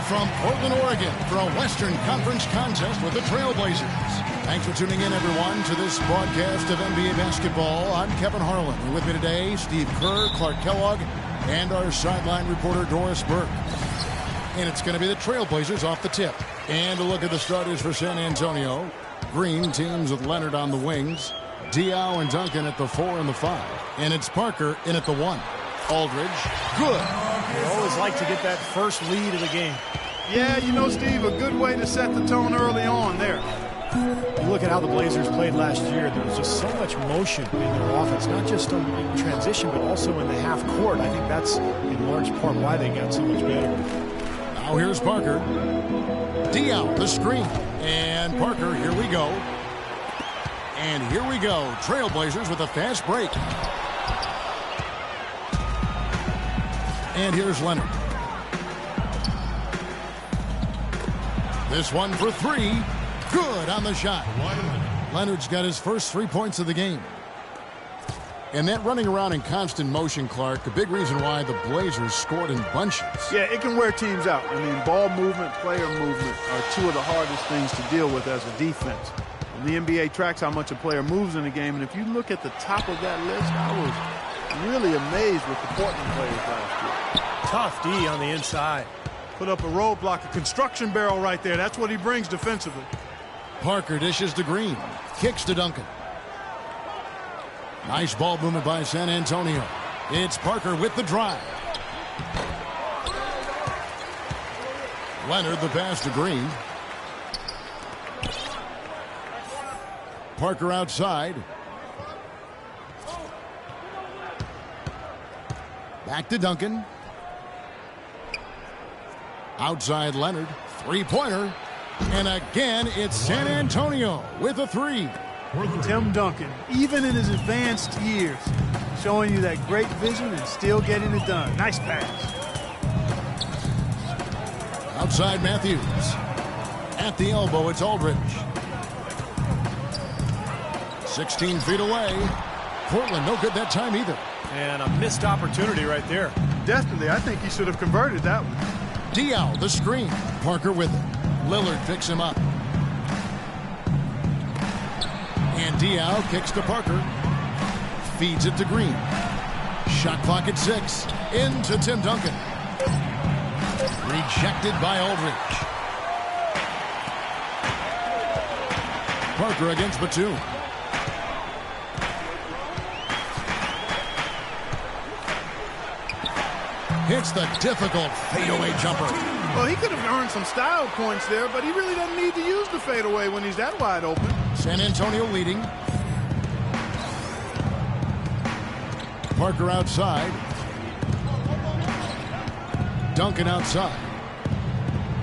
Live from Portland, Oregon for a Western Conference contest with the Trailblazers. Thanks for tuning in, everyone, to this broadcast of NBA basketball. I'm Kevin Harlan. And with me today, Steve Kerr, Clark Kellogg, and our sideline reporter, Doris Burke. And it's going to be the Trailblazers off the tip. And a look at the starters for San Antonio. Green teams with Leonard on the wings. Diaw and Duncan at the 4 and the 5. And it's Parker in at the 1. Aldridge, good. You always like to get that first lead of the game. Yeah, you know, Steve, a good way to set the tone early on there. You look at how the Blazers played last year. There was just so much motion in their offense, not just in transition, but also in the half court. I think that's in large part why they got so much better. Now here's Parker. Diaw, the screen. And Parker, here we go. And here we go. Trailblazers with a fast break. And here's Leonard. This one for 3. Good on the shot. Leonard's got his first 3 points of the game. And that running around in constant motion, Clark, a big reason why the Blazers scored in bunches. Yeah, it can wear teams out. I mean, ball movement, player movement are two of the hardest things to deal with as a defense. And the NBA tracks how much a player moves in a game, and if you look at the top of that list, I was really amazed with the Portland players last year. Tough D on the inside. Put up a roadblock, a construction barrel right there. That's what he brings defensively. Parker dishes to Green. Kicks to Duncan. Nice ball movement by San Antonio. It's Parker with the drive. Leonard the pass to Green. Parker outside. Back to Duncan. Outside Leonard. Three-pointer. And again, it's San Antonio with a 3. Tim Duncan, even in his advanced years, showing you that great vision and still getting it done. Nice pass. Outside Matthews. At the elbow, it's Aldridge. 16 feet away. Portland, no good that time either. And a missed opportunity right there. Definitely, I think he should have converted that one. Diaw, the screen. Parker with it. Lillard picks him up. And Diaw kicks to Parker. Feeds it to Green. Shot clock at 6. Into Tim Duncan. Rejected by Aldridge. Parker against Batum. Hits the difficult fadeaway jumper. Well, he could have earned some style points there, but he really doesn't need to use the fadeaway when he's that wide open. San Antonio leading. Parker outside. Duncan outside.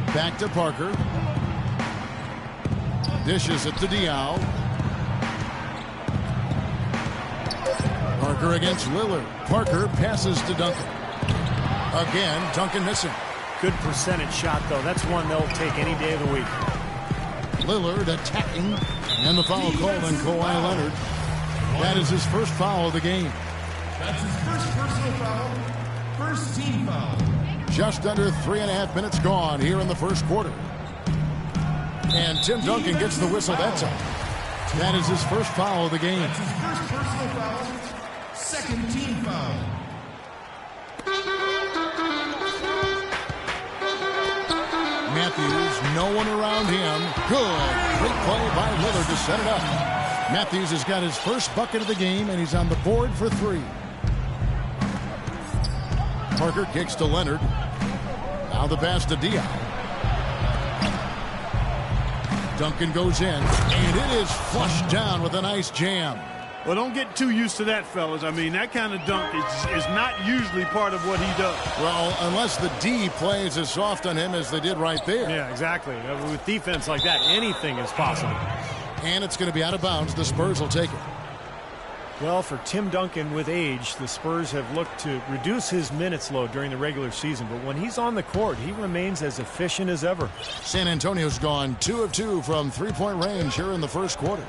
Back to Parker. Dishes it to Diaw. Parker against Lillard. Parker passes to Duncan. Again, Duncan missing. Good percentage shot, though. That's one they'll take any day of the week. Lillard attacking. And the foul called on Kawhi Leonard. That is his first foul of the game. That's his first personal foul. First team foul. Just under 3.5 minutes gone here in the first quarter. And Tim Duncan gets the whistle that time. That is his first foul of the game. That's his first personal foul. Second team foul. Matthews, no one around him. Good. Great play by Lillard to set it up. Matthews has got his first bucket of the game, and he's on the board for 3. Parker kicks to Leonard. Now the pass to Diaw. Duncan goes in, and it is flushed down with a nice jam. Well, don't get too used to that, fellas. I mean, that kind of dunk is not usually part of what he does. Well, unless the D plays as soft on him as they did right there. Yeah, exactly. With defense like that, anything is possible. And it's going to be out of bounds. The Spurs will take it. Well, for Tim Duncan with age, the Spurs have looked to reduce his minutes load during the regular season. But when he's on the court, he remains as efficient as ever. San Antonio's gone 2 of 2 from three-point range here in the first quarter.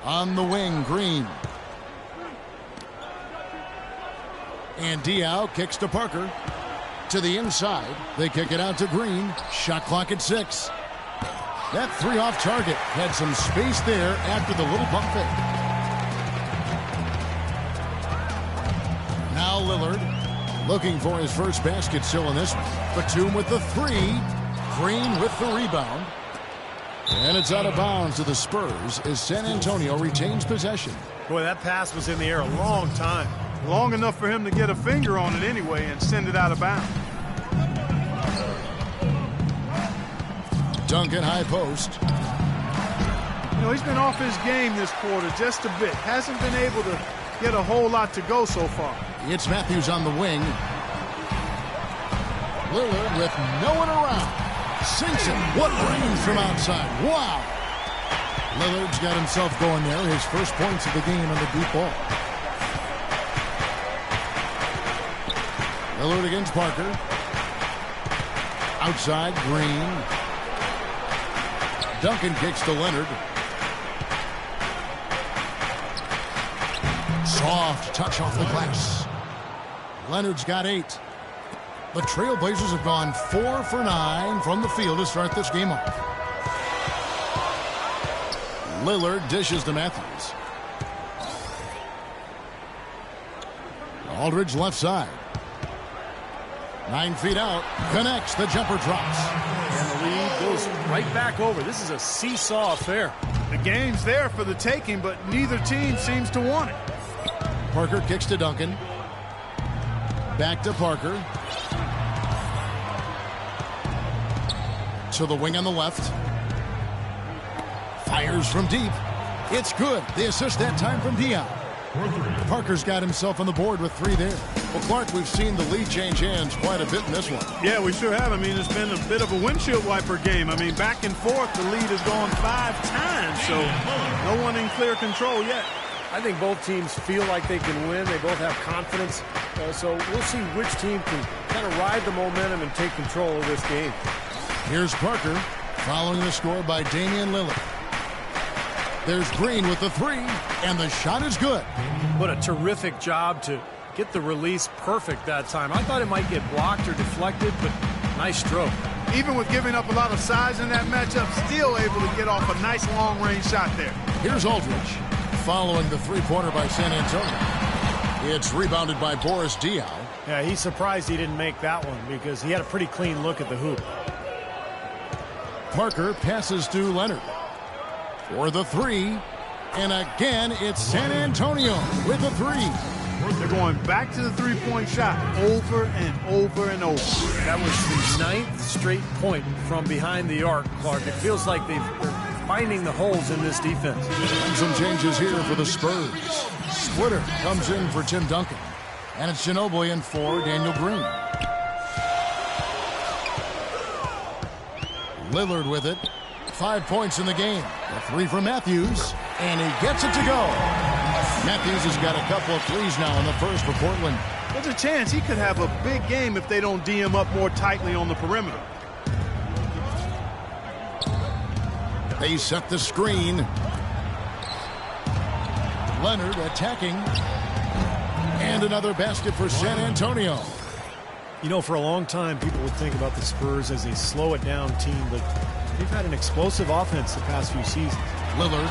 On the wing, Green. And Diaw kicks to Parker. to the inside. They kick it out to Green. Shot clock at 6. That 3 off target had some space there after the little pump fake. Now Lillard looking for his first basket still in this one. Batum with the 3. Green with the rebound. And it's out of bounds to the Spurs as San Antonio retains possession. Boy, that pass was in the air a long time. Long enough for him to get a finger on it anyway and send it out of bounds. Duncan high post. You know, he's been off his game this quarter just a bit. Hasn't been able to get a whole lot to go so far. It's Matthews on the wing. Lillard with no one around. Sinks it. What range from outside. Wow. Lillard's got himself going there. His first points of the game on the deep ball. Lillard against Parker. Outside, Green. Duncan kicks to Leonard. Soft touch off the glass. Leonard's got 8. The Trailblazers have gone 4 for 9 from the field to start this game off. Lillard dishes to Matthews. Aldridge left side. 9 feet out. Connects. The jumper drops. And the lead goes right back over. This is a seesaw affair. The game's there for the taking, but neither team seems to want it. Parker kicks to Duncan. Back to Parker. To the wing on the left. Fires from deep. It's good. The assist that time from Dion. Parker's got himself on the board with 3 there. Well, Clark, we've seen the lead change hands quite a bit in this one. Yeah, we sure have. I mean, it's been a bit of a windshield wiper game. I mean, back and forth, the lead has gone 5 times, so no one in clear control yet. I think both teams feel like they can win. They both have confidence. So we'll see which team can kind of ride the momentum and take control of this game. Here's Parker following the score by Damian Lillard. There's Green with the 3, and the shot is good. What a terrific job to get the release perfect that time. I thought it might get blocked or deflected, but nice stroke. Even with giving up a lot of size in that matchup, still able to get off a nice long-range shot there. Here's Aldridge following the 3-pointer by San Antonio. It's rebounded by Boris Diaw. Yeah, he's surprised he didn't make that one because he had a pretty clean look at the hoop. Parker passes to Leonard for the 3. And again, it's San Antonio with the 3. They're going back to the three-point shot over and over and over. That was the 9th straight point from behind the arc, Clark. It feels like they're finding the holes in this defense. And some changes here for the Spurs. Splitter comes in for Tim Duncan. And it's Ginobili in for Daniel Green. Lillard with it. 5 points in the game. A 3 from Matthews. And he gets it to go. Matthews has got a couple of 3s now in the first for Portland. There's a chance he could have a big game if they don't D him up more tightly on the perimeter. They set the screen. Leonard attacking. And another basket for San Antonio. You know, for a long time, people would think about the Spurs as a slow-it-down team, but they've had an explosive offense the past few seasons. Lillard.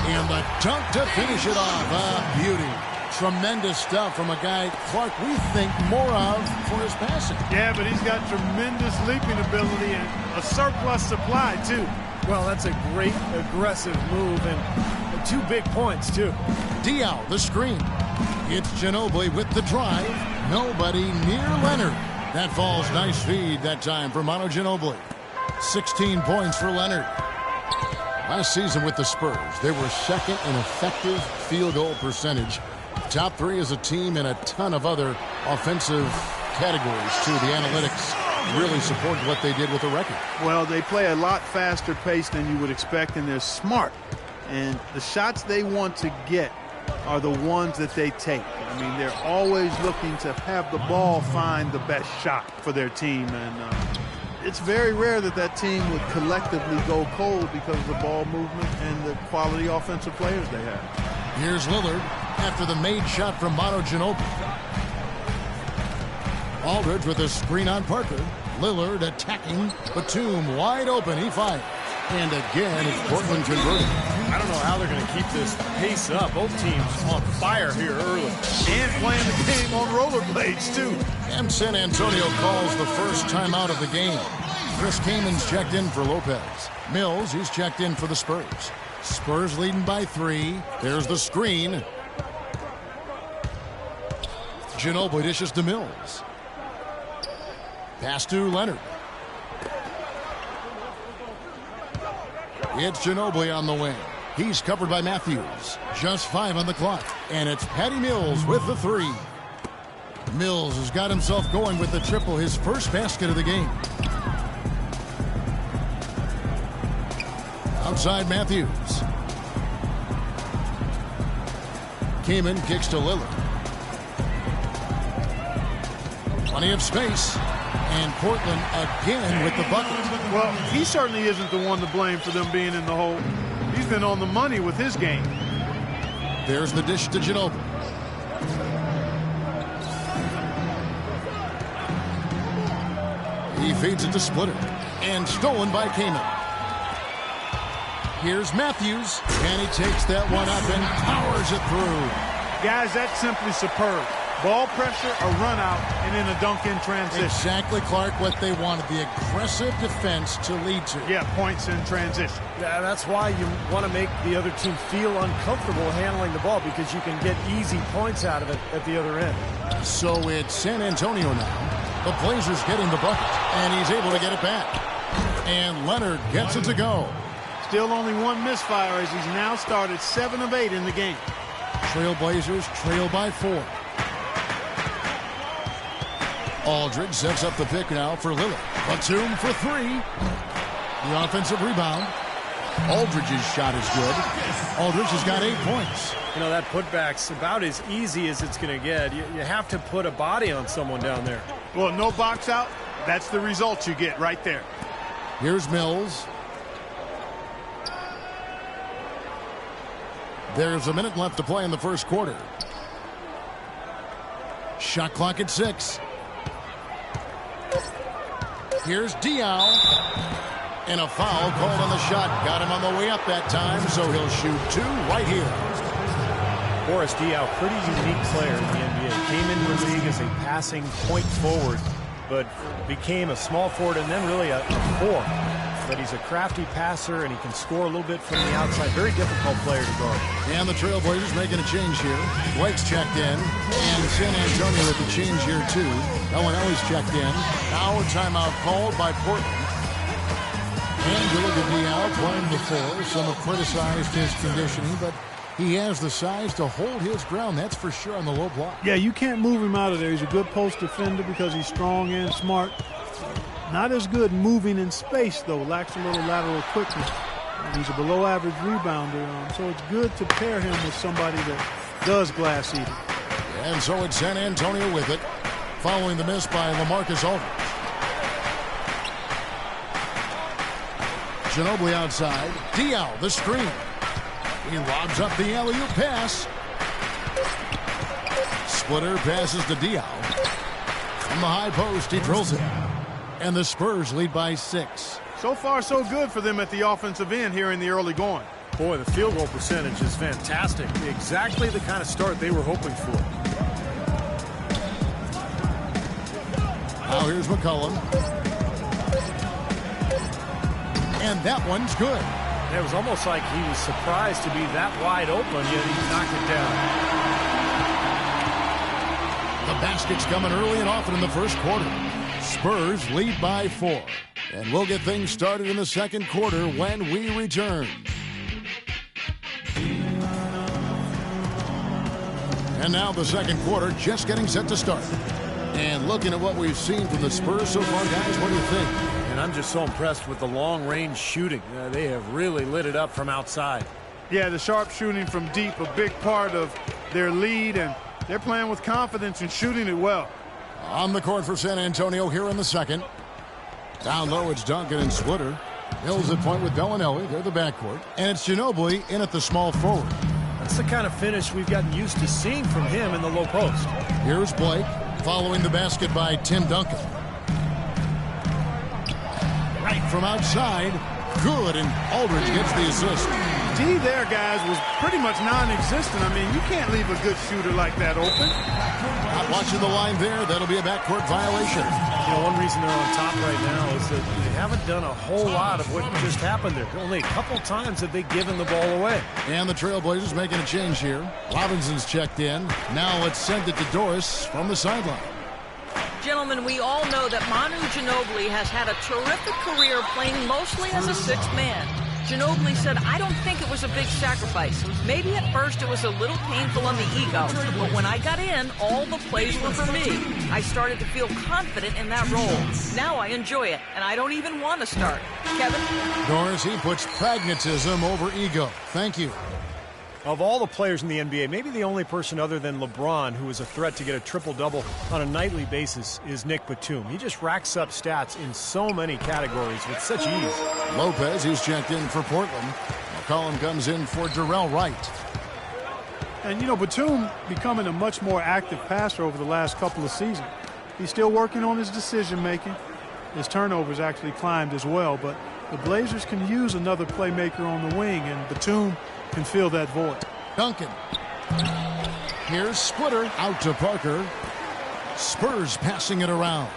And the dunk to finish it off. Beauty. Tremendous stuff from a guy, Clark, we think more of for his passing. Yeah, but he's got tremendous leaping ability and a surplus supply, too. Well, that's a great aggressive move and 2 big points, too. Diaw, the screen. It's Ginobili with the drive. Nobody near Leonard. That falls. Nice feed that time for Manu Ginobili. 16 points for Leonard. Last season with the Spurs, they were second in effective field goal percentage. Top 3 as a team and a ton of other offensive categories, too. The analytics really supported what they did with the record. Well, they play a lot faster pace than you would expect, and they're smart. And the shots they want to get are the ones that they take. I mean, they're always looking to have the ball find the best shot for their team. And it's very rare that that team would collectively go cold because of the ball movement and the quality offensive players they have. Here's Lillard after the made shot from Manu Ginobili. Aldridge with a screen on Parker. Lillard attacking. Batum wide open. He fires. And again, it's Portland converting. I don't know how they're going to keep this pace up. Both teams on fire here early. And playing the game on rollerblades, too. And San Antonio calls the first timeout of the game. Chris Kaman's checked in for Lopez. Mills, he's checked in for the Spurs. Spurs leading by 3. There's the screen. Ginobili dishes to Mills. Pass to Leonard. It's Ginobili on the wing. He's covered by Matthews. Just 5 on the clock. And it's Patty Mills with the 3. Mills has got himself going with the triple, his first basket of the game. Outside Matthews. Kaman kicks to Lillard. Plenty of space. And Portland again with the bucket. Well, he certainly isn't the one to blame for them being in the hole. He's been on the money with his game. There's the dish to Ginobili. He feeds it to Splitter. And stolen by Kaman. Here's Matthews. And he takes that one up and powers it through. Guys, that's simply superb. Ball pressure, a run out, and then a dunk in transition. Exactly, Clark, what they wanted. The aggressive defense to lead to. Yeah, points in transition. Yeah, that's why you want to make the other team feel uncomfortable handling the ball, because you can get easy points out of it at the other end. So it's San Antonio now. The Blazers getting the bucket, and he's able to get it back. And Leonard gets it to go. Still only one misfire as he's now started 7 of 8 in the game. Trailblazers trail by 4. Aldridge sets up the pick now for Lillard. Batum for 3. The offensive rebound. Aldridge's shot is good. Aldridge has got 8 points. You know, that putback's about as easy as it's going to get. You have to put a body on someone down there. Well, no box out. That's the result you get right there. Here's Mills. There's a minute left to play in the first quarter. Shot clock at 6. Here's Diaw. And a foul called on the shot. Got him on the way up that time, so he'll shoot 2 right here. Boris Diaw, pretty unique player in the NBA. Came into the league as a passing point forward, but became a small forward and then really a 4. But he's a crafty passer, and he can score a little bit from the outside. Very difficult player to guard. And the Trailblazers making a change here. Blake's checked in. And San Antonio with the change here, too. Elway's checked in. Now a timeout called by Portland. And you look at Diaw playing before. Some have criticized his conditioning, but he has the size to hold his ground. That's for sure on the low block. Yeah, you can't move him out of there. He's a good post defender because he's strong and smart. Not as good moving in space, though. Lacks a little lateral quickness. And he's a below-average rebounder, so it's good to pair him with somebody that does glass eating. And so it's San Antonio with it, following the miss by LaMarcus Aldridge. Ginobili outside. Diaw, the screen. He lobs up the alley-oop pass. Splitter passes to Diaw. From the high post, he drills it. And the Spurs lead by 6. So far, so good for them at the offensive end here in the early going. Boy, the field goal percentage is fantastic. Exactly the kind of start they were hoping for. Now here's McCollum. And that one's good. It was almost like he was surprised to be that wide open, yet he knocked it down. The basket's coming early and often in the first quarter. Spurs lead by 4. And we'll get things started in the second quarter when we return. And now the second quarter just getting set to start. And looking at what we've seen from the Spurs so far, guys, what do you think? And I'm just so impressed with the long-range shooting. They have really lit it up from outside. Yeah, the sharp shooting from deep, a big part of their lead, and they're playing with confidence and shooting it well. On the court for San Antonio here in the second. Down low, it's Duncan and Splitter. Mills at point with Bellinelli. They're the backcourt. And it's Ginobili in at the small forward. That's the kind of finish we've gotten used to seeing from him in the low post. Here's Blake. Following the basket by Tim Duncan. Right from outside. Good, and Aldridge gets the assist. D there, guys, was pretty much non-existent. I mean, you can't leave a good shooter like that open. Not watching the line there. That'll be a backcourt violation. You know, one reason they're on top right now is that they haven't done a whole lot of what just happened there. Only a couple times have they given the ball away. And the Trailblazers making a change here. Robinson's checked in. Now let's send it to Doris from the sideline. Gentlemen, we all know that Manu Ginobili has had a terrific career playing mostly as a sixth man. Ginobili said, I don't think it was a big sacrifice. Maybe at first it was a little painful on the ego, but when I got in, all the plays were for me. I started to feel confident in that role. Now I enjoy it, and I don't even want to start. Kevin? Doris, he puts pragmatism over ego. Thank you. Of all the players in the NBA, maybe the only person other than LeBron who is a threat to get a triple-double on a nightly basis is Nick Batum. He just racks up stats in so many categories with such ease. Lopez, who's checked in for Portland. McCollum comes in for Darrell Wright. And, you know, Batum becoming a much more active passer over the last couple of seasons. He's still working on his decision-making. His turnovers actually climbed as well, but the Blazers can use another playmaker on the wing, and Batum can fill that void. Duncan. Here's Splitter out to Parker. Spurs passing it around.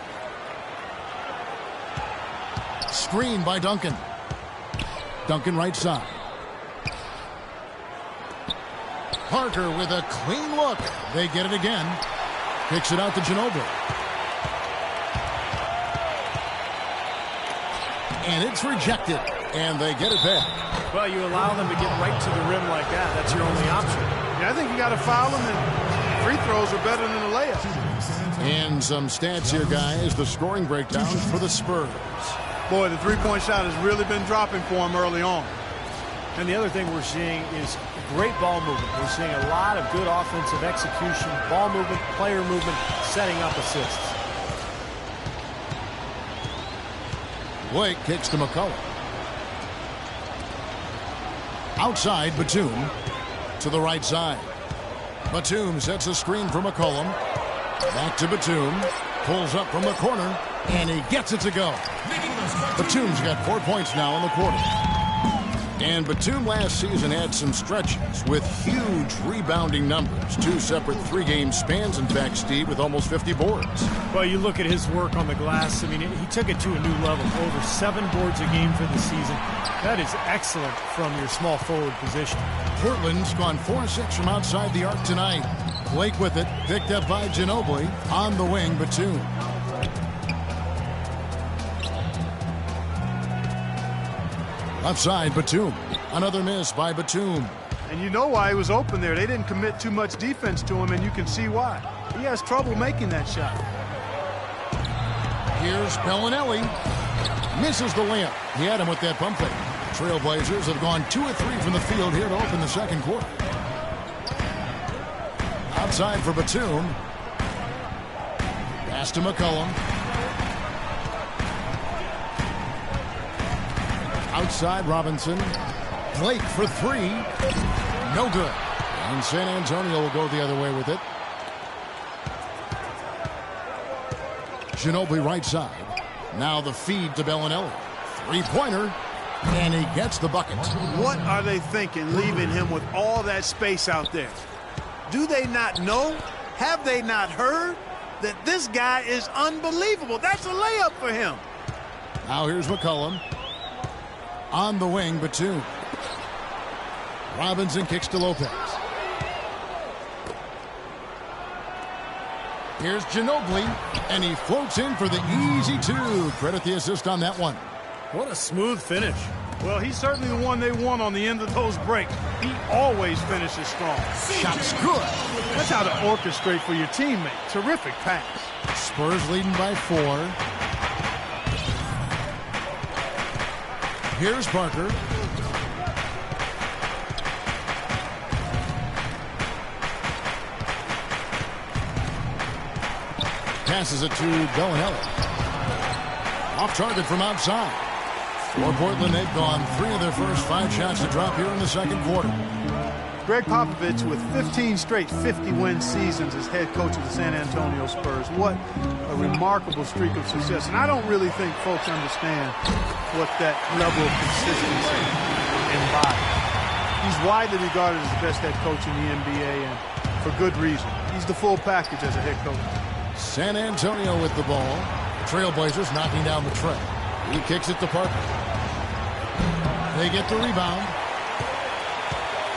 Screen by Duncan. Duncan right side. Parker with a clean look. They get it again. Kicks it out to Ginobili. And it's rejected. And they get it back. Well, you allow them to get right to the rim like that. That's your only option. Yeah, I think you got to foul them, and free throws are better than a layup. And some stats here, guys. The scoring breakdowns for the Spurs. Boy, the three-point shot has really been dropping for him early on. And the other thing we're seeing is great ball movement. We're seeing a lot of good offensive execution, ball movement, player movement, setting up assists. Blake kicks to McCollum. Outside, Batum to the right side. Batum sets a screen for McCollum. Back to Batum. Pulls up from the corner, and he gets it to go. Batum's got 4 points now in the quarter. And Batum last season had some stretches with huge rebounding numbers. 2 separate 3-game spans, in fact, Steve, with almost 50 boards. Well, you look at his work on the glass. I mean, he took it to a new level. Over 7 boards a game for the season. That is excellent from your small forward position. Portland's gone 4-6 from outside the arc tonight. Blake with it, picked up by Ginobili. On the wing, Batum. Left side, Batum. Another miss by Batum. And you know why he was open there. They didn't commit too much defense to him, and you can see why. He has trouble making that shot. Here's Bellinelli. Misses the layup. He had him with that pump fake. Trailblazers have gone 2 of 3 from the field here to open the second quarter. Outside for Batum. Pass to McCollum. Outside Robinson. Blake for 3. No good. And San Antonio will go the other way with it. Ginobili right side. Now the feed to Bellinelli. 3-pointer. And he gets the bucket. What are they thinking leaving him with all that space out there? Do they not know? Have they not heard that this guy is unbelievable? That's a layup for him. Now here's McCollum. On the wing, Batum. Robinson kicks to Lopez. Here's Ginobili, and he floats in for the easy 2. Credit the assist on that one. What a smooth finish. Well, he's certainly the one they want on the end of those breaks. He always finishes strong. Shot's good. That's how to orchestrate for your teammate. Terrific pass. Spurs leading by 4. Here's Parker. Passes it to Bellinelli. Off target from outside. For Portland, they've gone 3 of their first 5 shots to drop here in the second quarter. Greg Popovich with 15 straight 50-win seasons as head coach of the San Antonio Spurs. What a remarkable streak of success. And I don't really think folks understand what that level of consistency embodies. He's widely regarded as the best head coach in the NBA, and for good reason. He's the full package as a head coach. San Antonio with the ball. Trailblazers knocking down the tray. He kicks it to Parker. They get the rebound.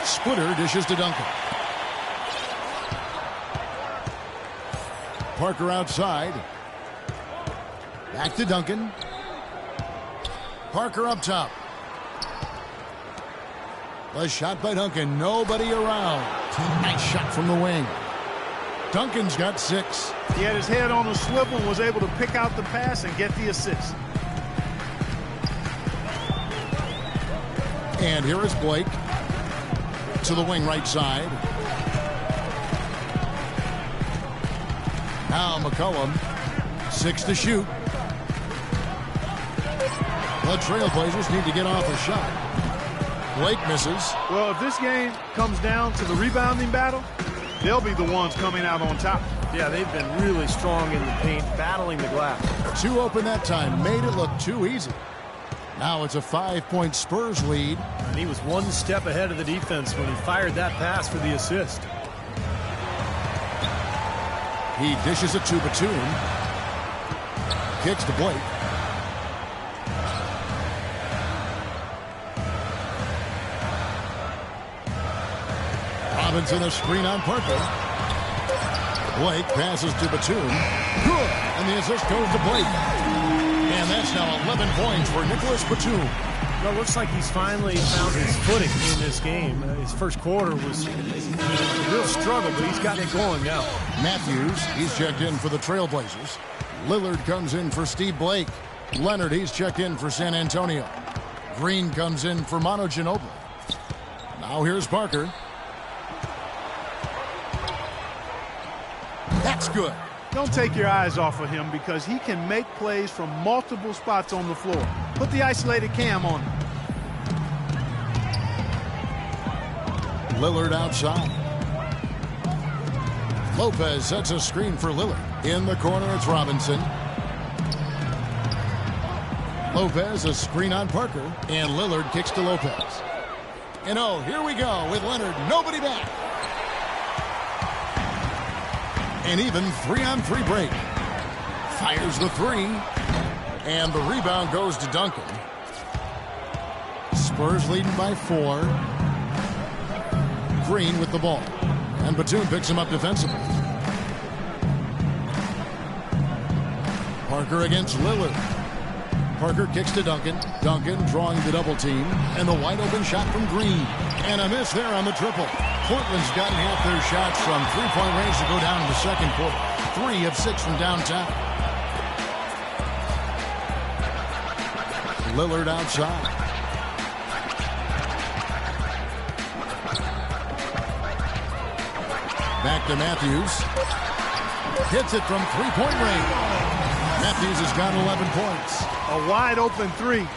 Splitter dishes to Duncan. Parker outside. Back to Duncan. Parker up top. A shot by Duncan. Nobody around. Nice shot from the wing. Duncan's got 6. He had his head on a swivel and was able to pick out the pass and get the assist. And here is Blake. To the wing right side. Now McCollum. 6 to shoot. The Trailblazers need to get off a shot. Blake misses. Well, if this game comes down to the rebounding battle, they'll be the ones coming out on top. Yeah, they've been really strong in the paint, battling the glass. 2 open that time. Made it look too easy. Now it's a 5-point Spurs lead. And he was one step ahead of the defense when he fired that pass for the assist. He dishes it to Batum. Kicks to Blake. Robinson a screen on Parker. Blake passes to Batum. Good. And the assist goes to Blake. And that's now 11 points for Nicholas Batum. Well, it looks like he's finally found his footing in this game. His first quarter was a real struggle, but he's got it going now. Matthews, he's checked in for the Trailblazers. Lillard comes in for Steve Blake. Leonard, he's checked in for San Antonio. Green comes in for Manu Ginobili. Now here's Parker. That's good. Don't take your eyes off of him because he can make plays from multiple spots on the floor. Put the isolated cam on him. Lillard outside. Lopez sets a screen for Lillard. In the corner, it's Robinson. Lopez, a screen on Parker. And Lillard kicks to Lopez. And oh, here we go with Leonard. Nobody back. An even 3-on-3 break. Fires the 3. And the rebound goes to Duncan. Spurs leading by 4. Green with the ball. And Batum picks him up defensively. Parker against Lillard. Parker kicks to Duncan. Duncan drawing the double team. And the wide open shot from Green. And a miss there on the triple. Portland's gotten half their shots from three-point range to go down in the second quarter. 3 of 6 from downtown. Lillard outside. Back to Matthews. Hits it from three-point range. Matthews has got 11 points. A wide open 3.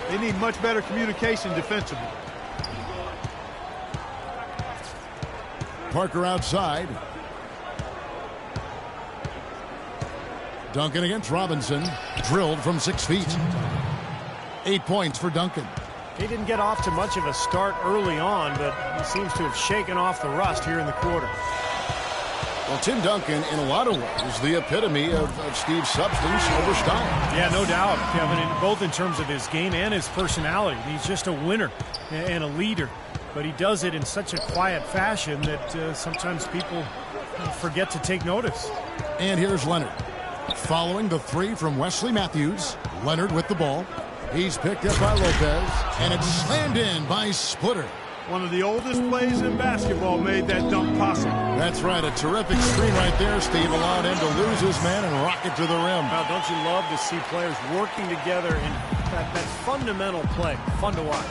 They need much better communication defensively. Parker outside. Duncan against Robinson. Drilled from 6 feet. 8 points for Duncan. He didn't get off to much of a start early on, but he seems to have shaken off the rust here in the quarter. Well, Tim Duncan, in a lot of ways, the epitome of Steve's substance over style. Yeah, no doubt, Kevin, both in terms of his game and his personality. He's just a winner and a leader. But he does it in such a quiet fashion that sometimes people forget to take notice. And here's Leonard. Following the 3 from Wesley Matthews. Leonard with the ball. He's picked up by Lopez. And it's slammed in by Splitter. One of the oldest plays in basketball made that dunk possible. That's right. A terrific screen right there, Steve. Allowed him to lose his man and rock it to the rim. Now, don't you love to see players working together in that fundamental play? Fun to watch.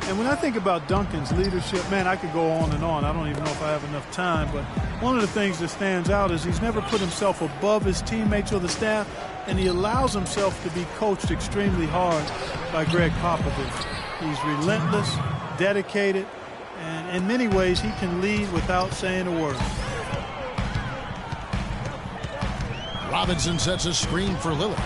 And when I think about Duncan's leadership, man, I could go on and on. I don't even know if I have enough time, but one of the things that stands out is he's never put himself above his teammates or the staff, and he allows himself to be coached extremely hard by Greg Popovich. He's relentless, dedicated, And in many ways, he can lead without saying a word. Robinson sets a screen for Lillard.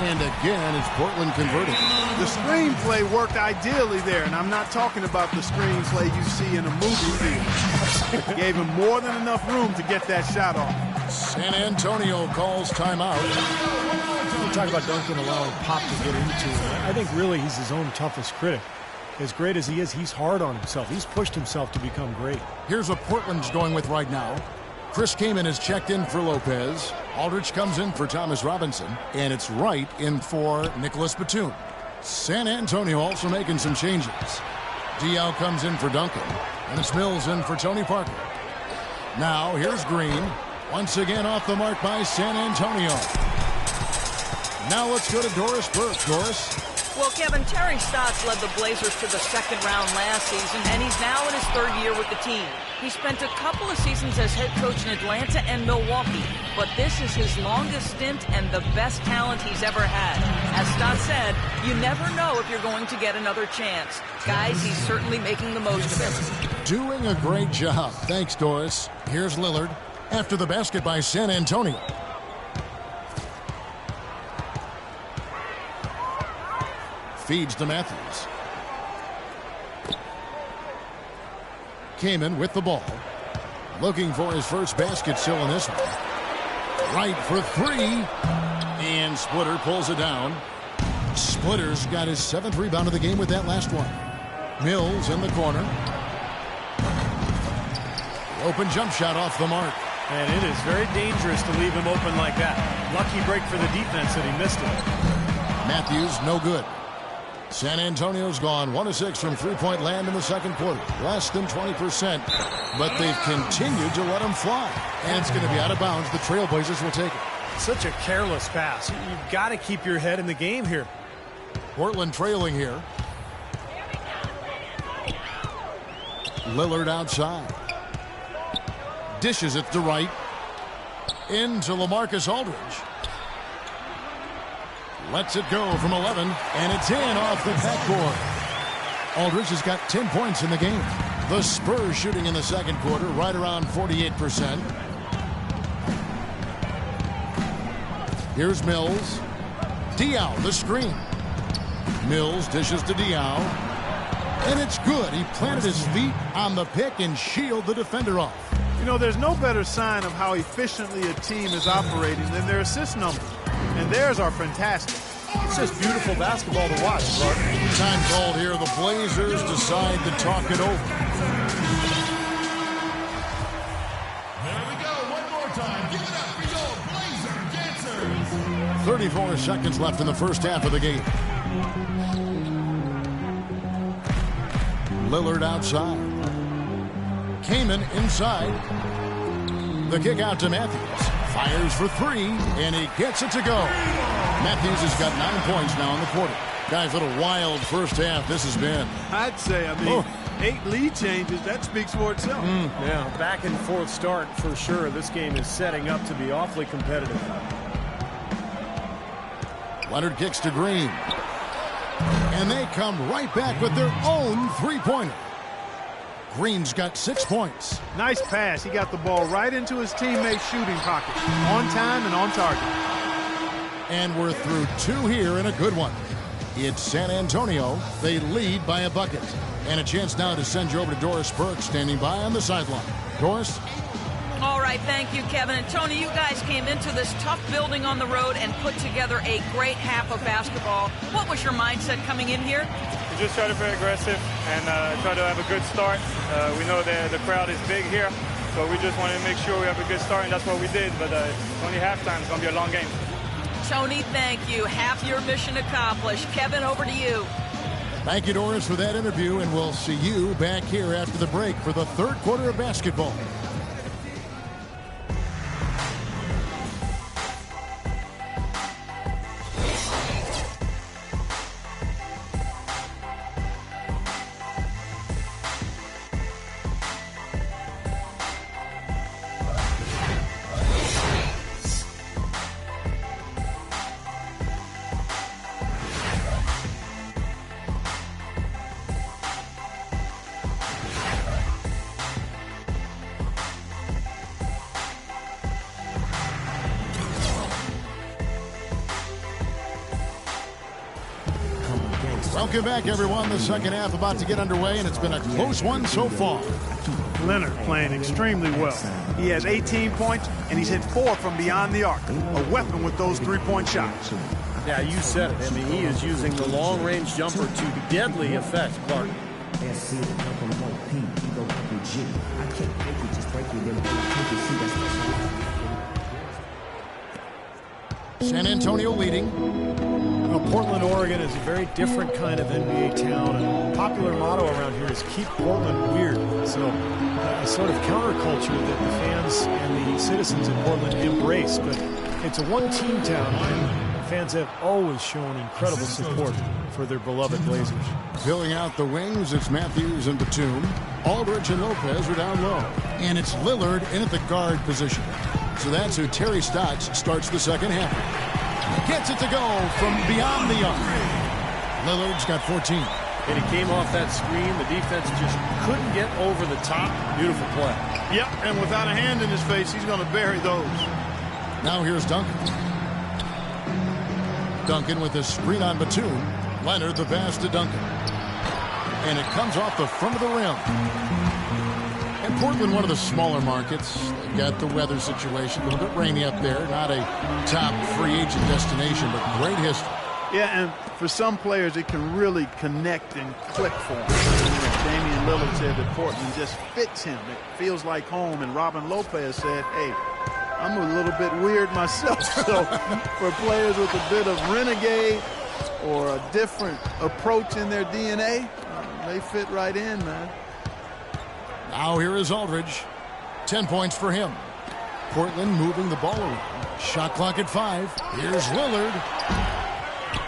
And again, it's Portland converting. The screen play worked ideally there, and I'm not talking about the screen play you see in a movie theater. Gave him more than enough room to get that shot off. San Antonio calls timeout. You talk about Duncan allowing Pop to get into him. I think really he's his own toughest critic. As great as he is, he's hard on himself. He's pushed himself to become great. Here's what Portland's going with right now. Chris Kaman is checked in for Lopez. Aldridge comes in for Thomas Robinson. And it's Wright in for Nicholas Batum. San Antonio also making some changes. Diaw comes in for Duncan. And it's Mills in for Tony Parker. Now here's Green. Once again off the mark by San Antonio. Now let's go to Doris Burke. Doris? Well, Kevin, Terry Stotts led the Blazers to the second round last season, and he's now in his third year with the team. He spent a couple of seasons as head coach in Atlanta and Milwaukee, but this is his longest stint and the best talent he's ever had. As Stotts said, you never know if you're going to get another chance. Guys, he's certainly making the most of it. Doing a great job. Thanks, Doris. Here's Lillard after the basket by San Antonio. Feeds to Matthews. Kaman with the ball. Looking for his first basket still in this one. Right for three. And Splitter pulls it down. Splitter's got his 7th rebound of the game with that last one. Mills in the corner. Open jump shot off the mark. And it is very dangerous to leave him open like that. Lucky break for the defense that he missed it. Matthews, no good. San Antonio's gone 1 of 6 from three-point land in the second quarter. Less than 20%, but they've continued to let them fly. And it's going to be out of bounds. The Trailblazers will take it. Such a careless pass. You've got to keep your head in the game here. Portland trailing here. Lillard outside. Dishes it to Wright. Into LaMarcus Aldridge. Lets it go from 11, and it's in off the backboard. Aldridge has got 10 points in the game. The Spurs shooting in the second quarter, right around 48%. Here's Mills. Diaw, the screen. Mills dishes to Diaw. And it's good. He planted his feet on the pick and shielded the defender off. You know, there's no better sign of how efficiently a team is operating than their assist numbers. And theirs are fantastic. It's just beautiful basketball to watch, Clark. Time called here. The Blazers decide to talk it over. There we go. One more time. Give it up for your Blazer dancers. 34 seconds left in the first half of the game. Lillard outside. Kaman inside. The kick out to Matthews. Fires for three, and he gets it to go. Matthews has got 9 points now in the quarter. Guys, what a wild first half this has been. I'd say, 8 lead changes, that speaks for itself. Yeah, back and forth start for sure. This game is setting up to be awfully competitive. Leonard kicks to Green. And they come right back with their own three-pointer. Green's got 6 points. Nice pass. He got the ball right into his teammate's shooting pocket. On time and on target. And we're through 2 here and a good one. It's San Antonio. They lead by a bucket. And a chance now to send you over to Doris Burke standing by on the sideline. Doris? All right, thank you, Kevin. And Tony, you guys came into this tough building on the road and put together a great half of basketball. What was your mindset coming in here? We just try to be aggressive and try to have a good start. We know that the crowd is big here, so we just wanted to make sure we have a good start, and that's what we did. But only halftime. It's going to be a long game. Tony, thank you. Half your mission accomplished. Kevin, over to you. Thank you, Doris, for that interview, and we'll see you back here after the break for the third quarter of basketball. Welcome back, everyone. The second half about to get underway, and it's been a close one so far. Leonard playing extremely well. He has 18 points, and he's hit 4 from beyond the arc. A weapon with those three-point shots. Yeah, you said it. I mean, he is using the long-range jumper to deadly effect, Clark. San Antonio leading. Portland, Oregon is a very different kind of NBA town, and the popular motto around here is keep Portland weird. So a sort of counterculture that the fans and the citizens of Portland embrace. But it's a one-team town, and fans have always shown incredible support for their beloved Blazers. Filling out the wings, it's Matthews and Batum. Aldridge and Lopez are down low. And it's Lillard in at the guard position. So that's who Terry Stotts starts the second half. Gets it to go from beyond the arc. Lillard's got 14. And he came off that screen. The defense just couldn't get over the top. Beautiful play. Yep, and without a hand in his face, he's going to bury those. Now here's Duncan. Duncan with a screen on Batum. Leonard the pass to Duncan. And it comes off the front of the rim. And Portland, one of the smaller markets. They've got the weather situation. A little bit rainy up there. Not a top free agent destination, but great history. Yeah, and for some players, it can really connect and click for them. Damian Lillard said that Portland just fits him. It feels like home. And Robin Lopez said, hey, I'm a little bit weird myself. So for players with a bit of renegade or a different approach in their DNA, they fit right in, man. Now here is Aldridge. 10 points for him. Portland moving the ball around. Shot clock at 5. Here's Lillard.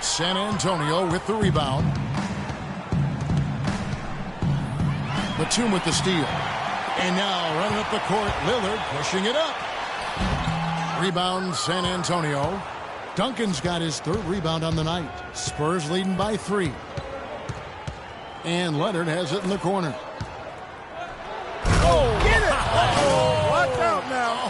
San Antonio with the rebound. Batum with the steal. And now running up the court, Lillard pushing it up. Rebound San Antonio. Duncan's got his 3rd rebound on the night. Spurs leading by 3. And Leonard has it in the corner. Get it! Uh-oh. Watch out now.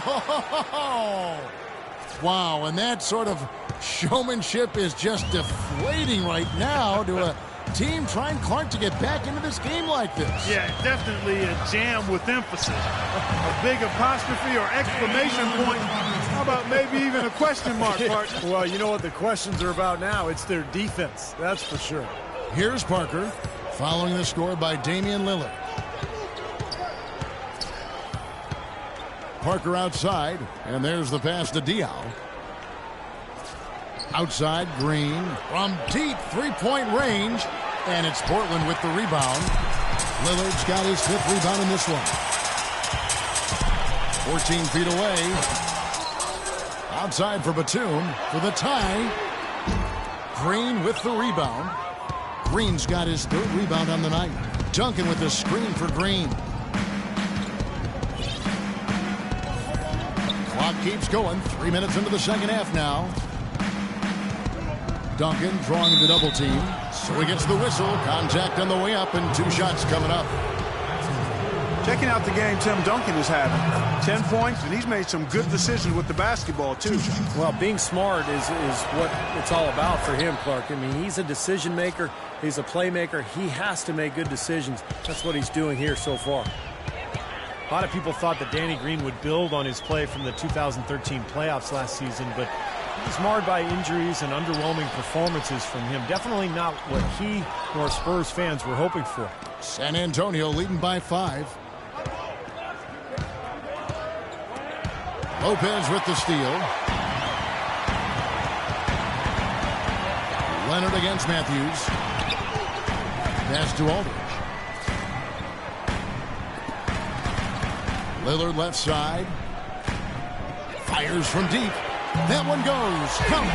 Wow, and that sort of showmanship is just deflating right now to a team trying, Clark, to get back into this game like this. Yeah, definitely a jam with emphasis. A big apostrophe or exclamation point. How about maybe even a question mark, Clark? Well, you know what the questions are about now. It's their defense, that's for sure. Here's Parker, following the score by Damian Lillard. Parker outside, and there's the pass to Diaw. Outside, Green from deep three-point range, and it's Portland with the rebound. Lillard's got his 5th rebound in this one. 14 feet away. Outside for Batum for the tie. Green with the rebound. Green's got his 3rd rebound on the night. Duncan with the screen for Green. Clock keeps going. 3 minutes into the second half now. Duncan drawing the double team. So he gets the whistle. Contact on the way up, and 2 shots coming up. Checking out the game Tim Duncan is having. 10 points, and he's made some good decisions with the basketball, too. Well, being smart is what it's all about for him, Clark. I mean, he's a decision maker. He's a playmaker. He has to make good decisions. That's what he's doing here so far. A lot of people thought that Danny Green would build on his play from the 2013 playoffs last season, but he was marred by injuries and underwhelming performances from him. Definitely not what he nor Spurs fans were hoping for. San Antonio leading by 5. Lopez with the steal. Leonard against Matthews. Pass to Aldridge. Lillard left side. Fires from deep. That one goes. Count.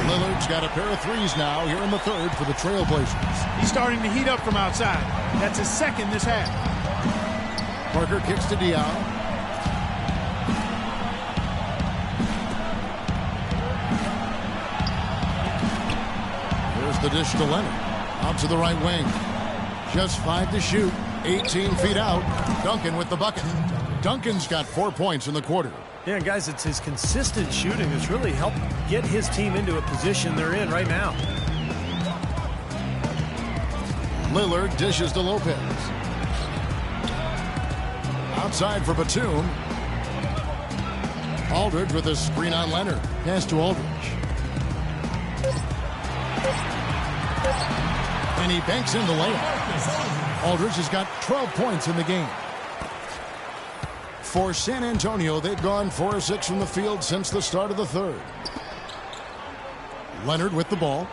Lillard's got a pair of 3s now here in the 3rd for the Trailblazers. He's starting to heat up from outside. That's his 2nd this half. Parker kicks to Diaw. Here's the dish to Leonard. Out to the right wing. Just 5 to shoot. 18 feet out. Duncan with the bucket. Duncan's got 4 points in the quarter. Yeah, guys, it's his consistent shooting that's really helped get his team into a position they're in right now. Lillard dishes to Lopez. Outside for Batum. Aldridge with a screen on Leonard. Pass to Aldridge. And he banks in the layup. Aldridge has got 12 points in the game. For San Antonio, they've gone 4 of 6 from the field since the start of the third. Leonard with the ball.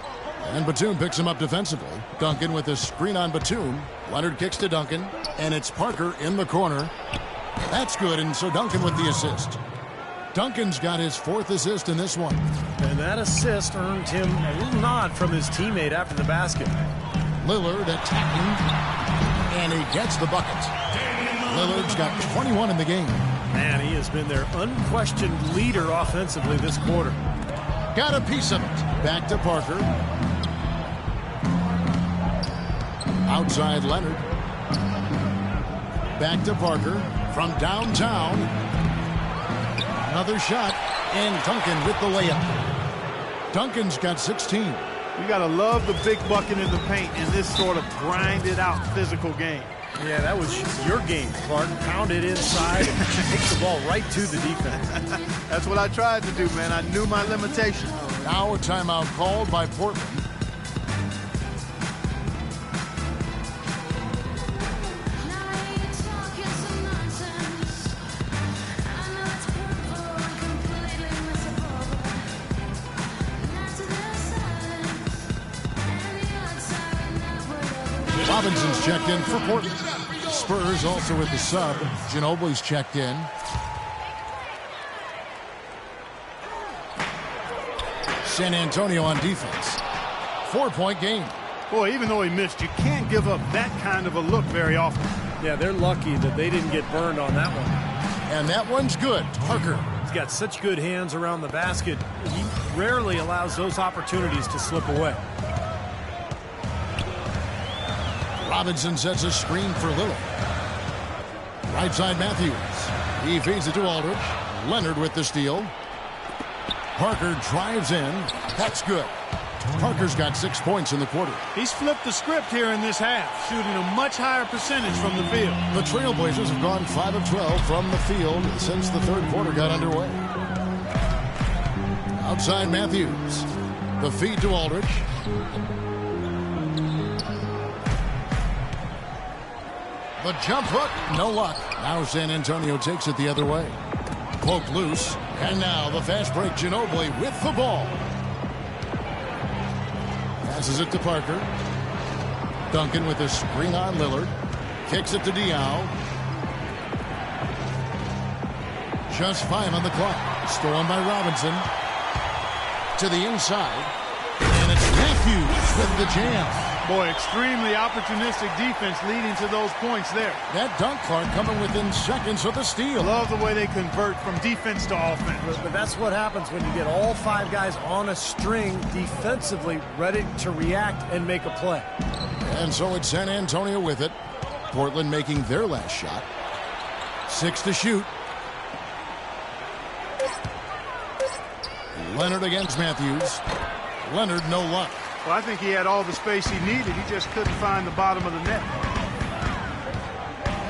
And Batum picks him up defensively. Duncan with a screen on Batum. Leonard kicks to Duncan. And it's Parker in the corner. That's good, and so Duncan with the assist. Duncan's got his 4th assist in this one. And that assist earned him a little nod from his teammate after the basket. Lillard attacking, and he gets the bucket. Lillard's got 21 in the game. Man, he has been their unquestioned leader offensively this quarter. Got a piece of it. Back to Parker. Outside Leonard. Back to Parker from downtown. Another shot, and Duncan with the layup. Duncan's got 16. You got to love the big bucket in the paint in this sort of grinded-out physical game. Yeah, that was your game, Clark. Pound it inside and take the ball right to the defense. That's what I tried to do, man. I knew my limitations. Now a timeout called by Portland. Robinson's checked in for Portland. Spurs also with the sub. Ginobili's checked in. San Antonio on defense. 4-point game. Boy, even though he missed, you can't give up that kind of a look very often. Yeah, they're lucky that they didn't get burned on that one. And that one's good. Parker. He's got such good hands around the basket. He rarely allows those opportunities to slip away. Robinson sets a screen for Lillard. Right side Matthews. He feeds it to Aldridge. Leonard with the steal. Parker drives in. That's good. Parker's got 6 points in the quarter. He's flipped the script here in this half, shooting a much higher percentage from the field. The Trailblazers have gone 5 of 12 from the field since the third quarter got underway. Outside Matthews. The feed to Aldridge. The jump hook, no luck. Now San Antonio takes it the other way. Poked loose, and now the fast break Ginobili with the ball. Passes it to Parker. Duncan with a screen on Lillard. Kicks it to Diaw. Just 5 on the clock. Stolen by Robinson. To the inside. And it's Matthews with the jam. Boy, extremely opportunistic defense leading to those points there. That dunk, Clark, coming within seconds of the steal. Love the way they convert from defense to offense. But that's what happens when you get all 5 guys on a string defensively ready to react and make a play. And so it's San Antonio with it. Portland making their last shot. 6 to shoot. Leonard against Matthews. Leonard, no luck. Well, I think he had all the space he needed. He just couldn't find the bottom of the net.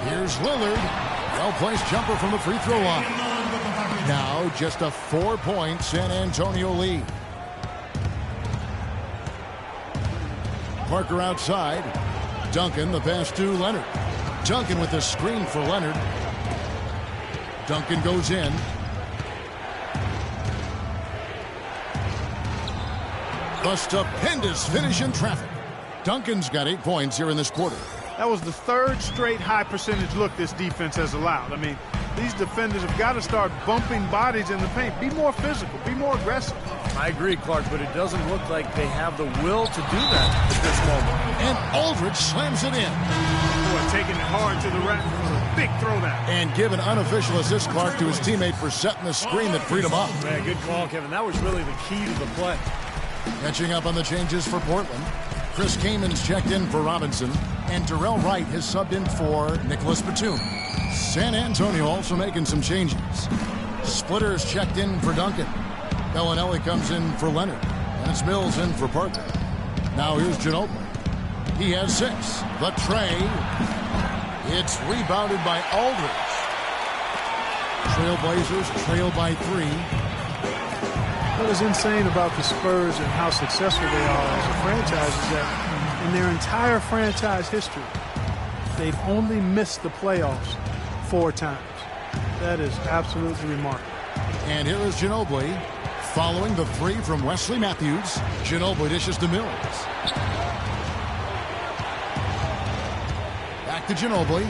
Here's Lillard. Well-placed jumper from the free throw line. Now just a 4-point San Antonio lead. Parker outside. Duncan, the pass to Leonard. Duncan with the screen for Leonard. Duncan goes in. A stupendous finish in traffic. Duncan's got 8 points here in this quarter. That was the 3rd straight high percentage look this defense has allowed. I mean, these defenders have got to start bumping bodies in the paint. Be more physical. Be more aggressive. I agree, Clark, but it doesn't look like they have the will to do that at this moment. And Aldridge slams it in. Boy, taking it hard to the rack for a big throwdown. And give an unofficial assist, Clark, to his teammate for setting the screen that freed him up. Man, good call, Kevin. That was really the key to the play. Catching up on the changes for Portland. Chris Kamen's checked in for Robinson, and Darrell Wright has subbed in for Nicholas Batum. San Antonio also making some changes. Splitter's checked in for Duncan. Bellinelli comes in for Leonard, and it's Mills in for Parker. Now here's Ginobili. He has 6. The tray. It's rebounded by Aldridge. Trailblazers trail by 3. What is insane about the Spurs and how successful they are as a franchise is that in their entire franchise history, they've only missed the playoffs 4 times. That is absolutely remarkable. And here is Ginobili following the 3 from Wesley Matthews. Ginobili dishes to Mills. Back to Ginobili.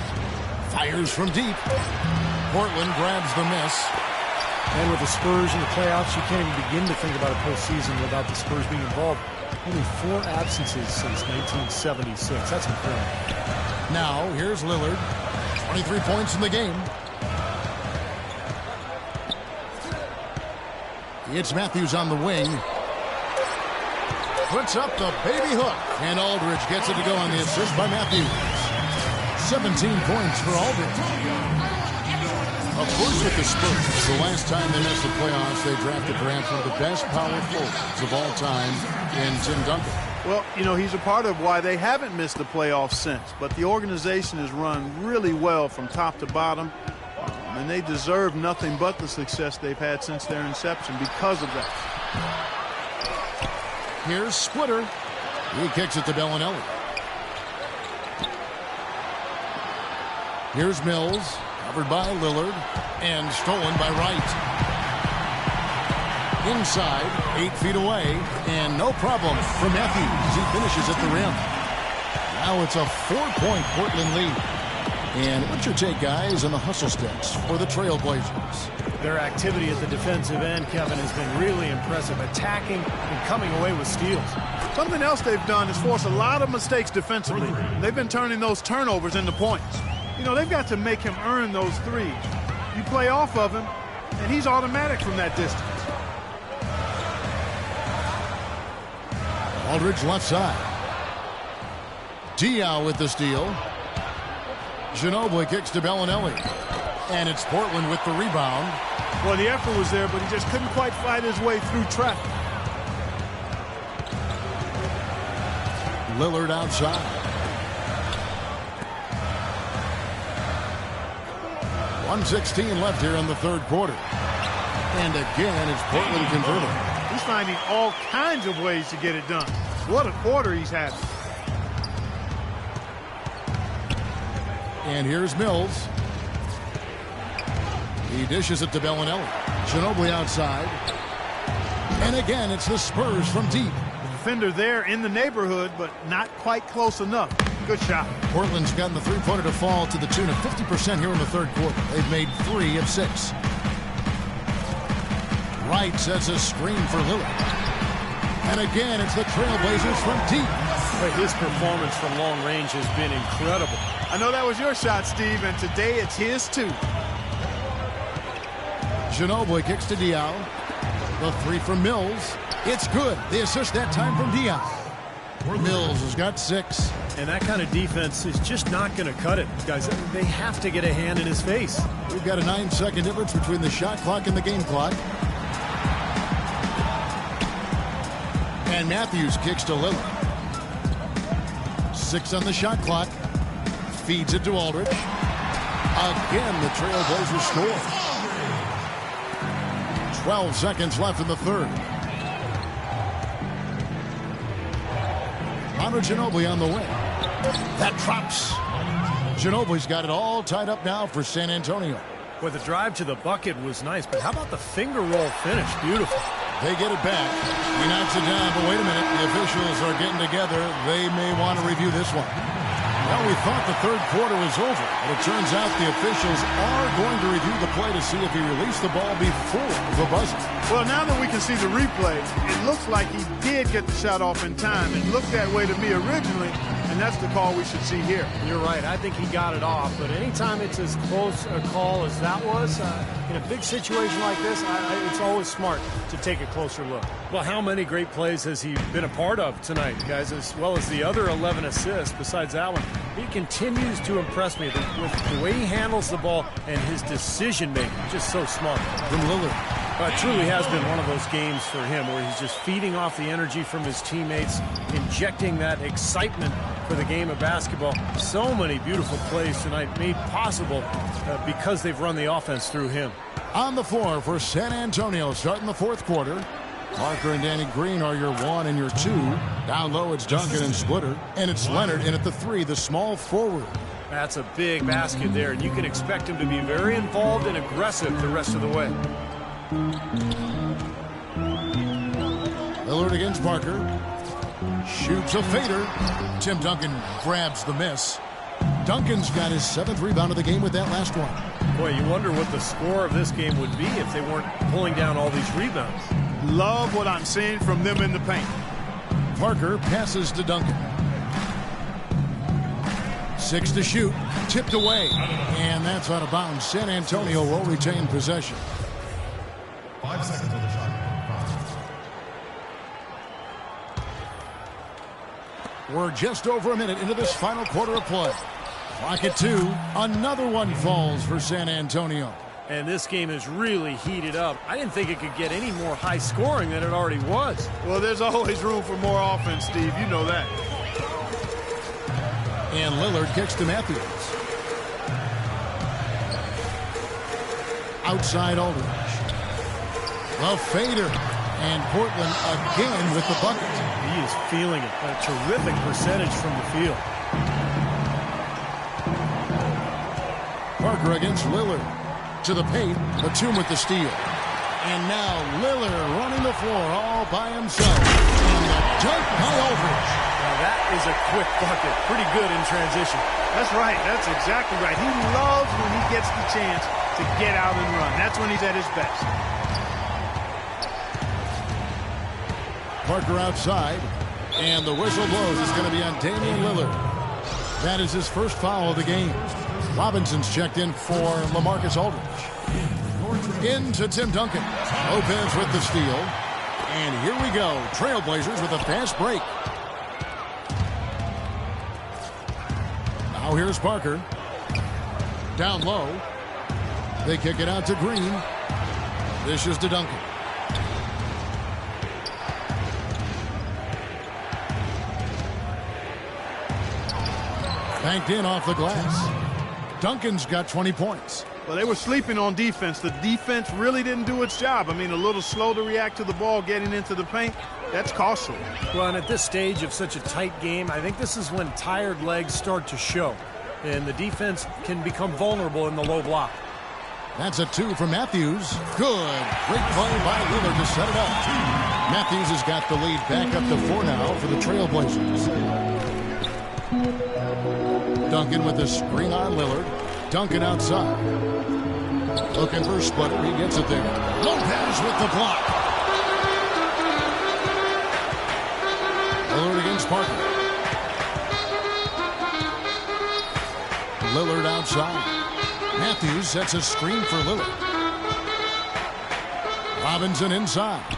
Fires from deep. Portland grabs the miss. And with the Spurs in the playoffs, you can't even begin to think about a postseason without the Spurs being involved. Only 4 absences since 1976. That's incredible. Now, here's Lillard. 23 points in the game. It's Matthews on the wing. Puts up the baby hook. And Aldridge gets it to go on the assist by Matthews. 17 points for Aldridge. Of course, with the Spurs, the last time they missed the playoffs, they drafted perhaps one of the best power forwards of all time in Tim Duncan. Well, you know, he's a part of why they haven't missed the playoffs since. But the organization has run really well from top to bottom. And they deserve nothing but the success they've had since their inception because of that. Here's Splitter. He kicks it to Bellinelli. Here's Mills. Covered by Lillard and stolen by Wright. Inside, 8 feet away, and no problem for Matthews. He finishes at the rim. Now it's a 4-point Portland lead. And what's your take, guys, on the hustle steps for the Trailblazers? Their activity at the defensive end, Kevin, has been really impressive, attacking and coming away with steals. Something else they've done is force a lot of mistakes defensively. They've been turning those turnovers into points. You know, they've got to make him earn those threes. You play off of him, and he's automatic from that distance. Aldridge left side. Diaw with the steal. Ginobili kicks to Bellinelli. And it's Portland with the rebound. Well, the effort was there, but he just couldn't quite fight his way through traffic. Lillard outside. 1:16 left here in the third quarter. And again, it's Portland converting. He's finding all kinds of ways to get it done. What a quarter he's had. And here's Mills. He dishes it to Bellinelli. Ginobili outside. And again, it's the Spurs from deep. The defender there in the neighborhood, but not quite close enough. Good shot. Portland's gotten the three-pointer to fall to the tune of 50% here in the third quarter. They've made 3 of 6. Wright sets a screen for Lillard. And again, it's the Trailblazers from deep. His performance from long range has been incredible. I know that was your shot, Steve, and today it's his too. Ginobili kicks to Diaw. The 3 from Mills. It's good. The assist that time from Diaw. Mills has got 6. And that kind of defense is just not going to cut it. Guys, they have to get a hand in his face. We've got a 9-second difference between the shot clock and the game clock. And Matthews kicks to Lillard. 6 on the shot clock. Feeds it to Aldridge. Again, the Trailblazers score. 12 seconds left in the third. Manu Ginobili on the wing. That drops. Ginobili's got it all tied up now for San Antonio. Well, the drive to the bucket was nice, but how about the finger roll finish? Beautiful. They get it back. He knocks it down, but wait a minute. The officials are getting together. They may want to review this one. Well, we thought the third quarter was over, but it turns out the officials are going to review the play to see if he released the ball before the buzzer. Well, now that we can see the replay, it looks like he did get the shot off in time. It looked that way to me originally, and that's the call we should see here. You're right. I think he got it off, but anytime it's as close a call as that was, in a big situation like this, it's always smart to take a closer look. Well, how many great plays has he been a part of tonight, guys, as well as the other 11 assists besides that one? He continues to impress me with the way he handles the ball and his decision-making. Just so smart. From Lillard. It truly has been one of those games for him where he's just feeding off the energy from his teammates, injecting that excitement for the game of basketball. So many beautiful plays tonight made possible because they've run the offense through him. On the floor for San Antonio starting the fourth quarter. Parker and Danny Green are your 1 and your 2. Down low, it's Duncan and Splitter. And it's Leonard in at the 3, the small forward. That's a big basket there, and you can expect him to be very involved and aggressive the rest of the way. Lillard against Parker. Shoots a fader. Tim Duncan grabs the miss. Duncan's got his 7th rebound of the game with that last one. Boy, you wonder what the score of this game would be if they weren't pulling down all these rebounds. Love what I'm seeing from them in the paint. Parker passes to Duncan. 6 to shoot. Tipped away. And that's out of bounds. San Antonio will retain possession. 5 seconds on the shot. We're just over a minute into this final quarter of play. Clock at 2. Another one falls for San Antonio. And this game is really heated up. I didn't think it could get any more high scoring than it already was. Well, there's always room for more offense, Steve. You know that. And Lillard kicks to Matthews. Outside Aldridge. The fader. And Portland again with the bucket. He is feeling it. A terrific percentage from the field. Parker against Lillard. To the paint. Batum with the steal. And now Lillard running the floor all by himself. And the dunk by Aldridge. Now that is a quick bucket. Pretty good in transition. That's right. That's exactly right. He loves when he gets the chance to get out and run. That's when he's at his best. Parker outside, and the whistle blows. It's going to be on Damian Lillard. That is his first foul of the game. Robinson's checked in for LaMarcus Aldridge. Into Tim Duncan. Lopez with the steal. And here we go. Trailblazers with a fast break. Now here's Parker. Down low. They kick it out to Green. Dishes to Duncan. Banked in off the glass. Duncan's got 20 points. Well, they were sleeping on defense. The defense really didn't do its job. I mean, a little slow to react to the ball getting into the paint. That's costly. Well, and at this stage of such a tight game, I think this is when tired legs start to show. And the defense can become vulnerable in the low block. That's a 2 for Matthews. Good. Great play by Lillard to set it up. Matthews has got the lead back up to 4 now for the Trailblazers. Duncan with the screen on Lillard. Duncan outside. Looking for Splitter. He gets it there. Lopez with the block. Lillard against Parker. Lillard outside. Matthews sets a screen for Lillard. Robinson inside.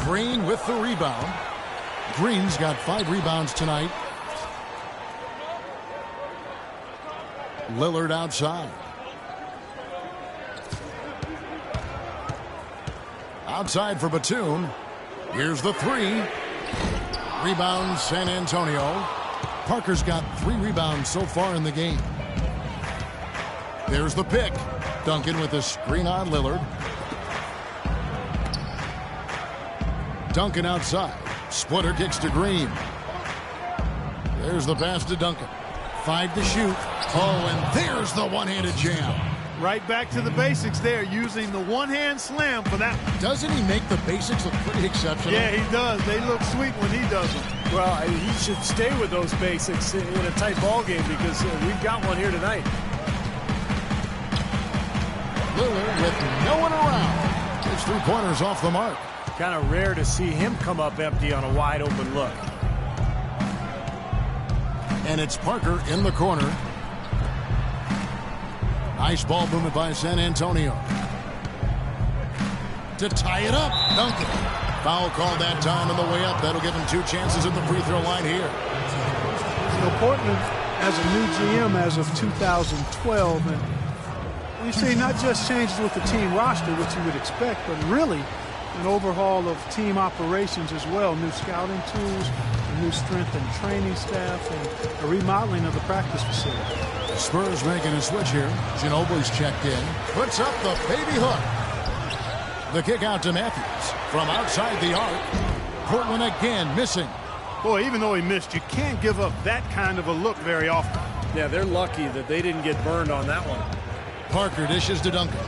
Green with the rebound. Green's got 5 rebounds tonight. Lillard outside. Outside for Batum. Here's the 3. Rebound San Antonio. Parker's got 3 rebounds so far in the game. There's the pick. Duncan with the screen on Lillard. Duncan outside. Splitter kicks to Green. There's the pass to Duncan. 5 to shoot. Oh, and there's the one-handed jam. Right back to the basics there, using the one-hand slam for that. Doesn't he make the basics look pretty exceptional? Yeah, he does. They look sweet when he does them. Well, he should stay with those basics in a tight ball game because we've got one here tonight. Lillard with no one around. His 3-pointers off the mark. Kind of rare to see him come up empty on a wide open look. And it's Parker in the corner. Nice ball movement by San Antonio. To tie it up, Duncan. Foul called that time on the way up. That'll give him 2 chances at the free throw line here. You know, Portland has a new GM as of 2012, and we see not just changes with the team roster, which you would expect, but really an overhaul of team operations as well. New scouting tools, new strength and training staff and a remodeling of the practice facility. Spurs making a switch here. Ginobili's checked in. Puts up the baby hook. The kick out to Matthews from outside the arc. Portland again missing. Boy, even though he missed, you can't give up that kind of a look very often. Yeah, they're lucky that they didn't get burned on that one. Parker dishes to Duncan.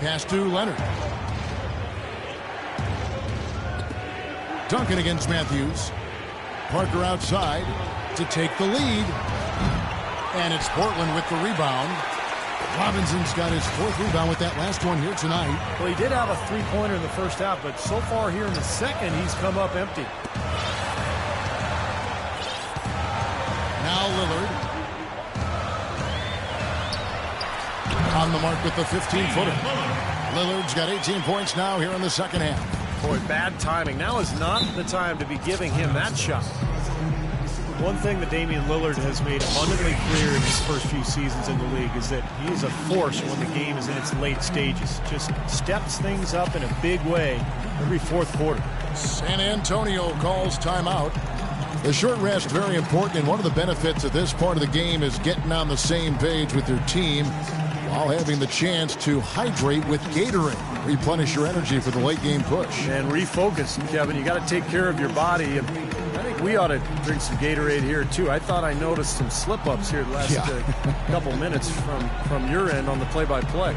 Pass to Leonard. Duncan against Matthews. Parker outside to take the lead. And it's Portland with the rebound. Robinson's got his 4th rebound with that last one here tonight. Well, he did have a 3-pointer in the first half, but so far here in the second, he's come up empty. Now Lillard. On the mark with the 15-footer. Lillard's got 18 points now here in the second half. Boy, bad timing. Now is not the time to be giving him that shot. One thing that Damian Lillard has made abundantly clear in his first few seasons in the league is that he is a force when the game is in its late stages. Just steps things up in a big way every 4th quarter. San Antonio calls timeout. The short rest very important, and one of the benefits of this part of the game is getting on the same page with your team while having the chance to hydrate with Gatorade. Replenish your energy for the late game push. And refocus, Kevin. You got to take care of your body. I think we ought to drink some Gatorade here, too. I thought I noticed some slip-ups here the last couple minutes from your end on the play-by-play.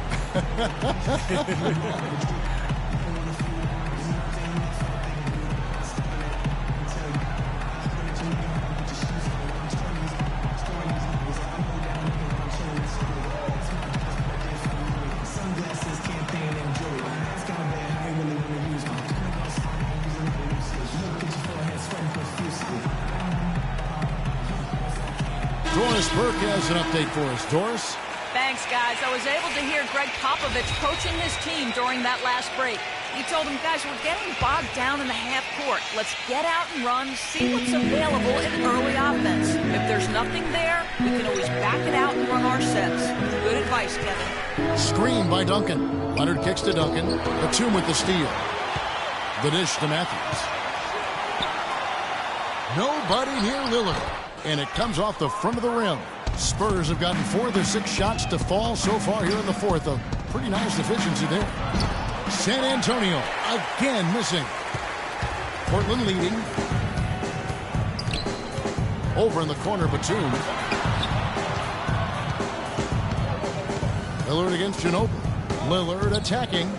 Doris Burke has an update for us. Doris? Thanks, guys. I was able to hear Greg Popovich coaching his team during that last break. He told them, guys, we're getting bogged down in the half court. Let's get out and run, see what's available in early offense. If there's nothing there, we can always back it out and run our sets. Good advice, Kevin. Screen by Duncan. Leonard kicks to Duncan. Batum with the steal. The dish to Matthews. Nobody near Lillard. And it comes off the front of the rim. Spurs have gotten 4 of their 6 shots to fall so far here in the 4th. A pretty nice efficiency there. San Antonio again missing. Portland leading. Over in the corner, Batum. Lillard against Ginobili. Lillard attacking.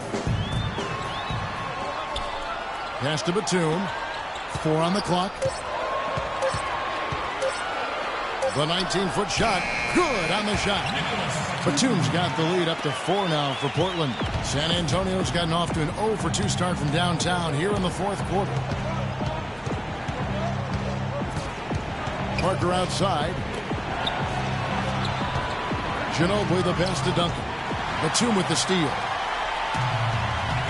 Pass to Batum. 4 on the clock. The 19-foot shot, good on the shot. Batum's got the lead up to 4 now for Portland. San Antonio's gotten off to an 0-for-2 start from downtown here in the 4th quarter. Parker outside. Ginobili the pass to Duncan. Batum with the steal.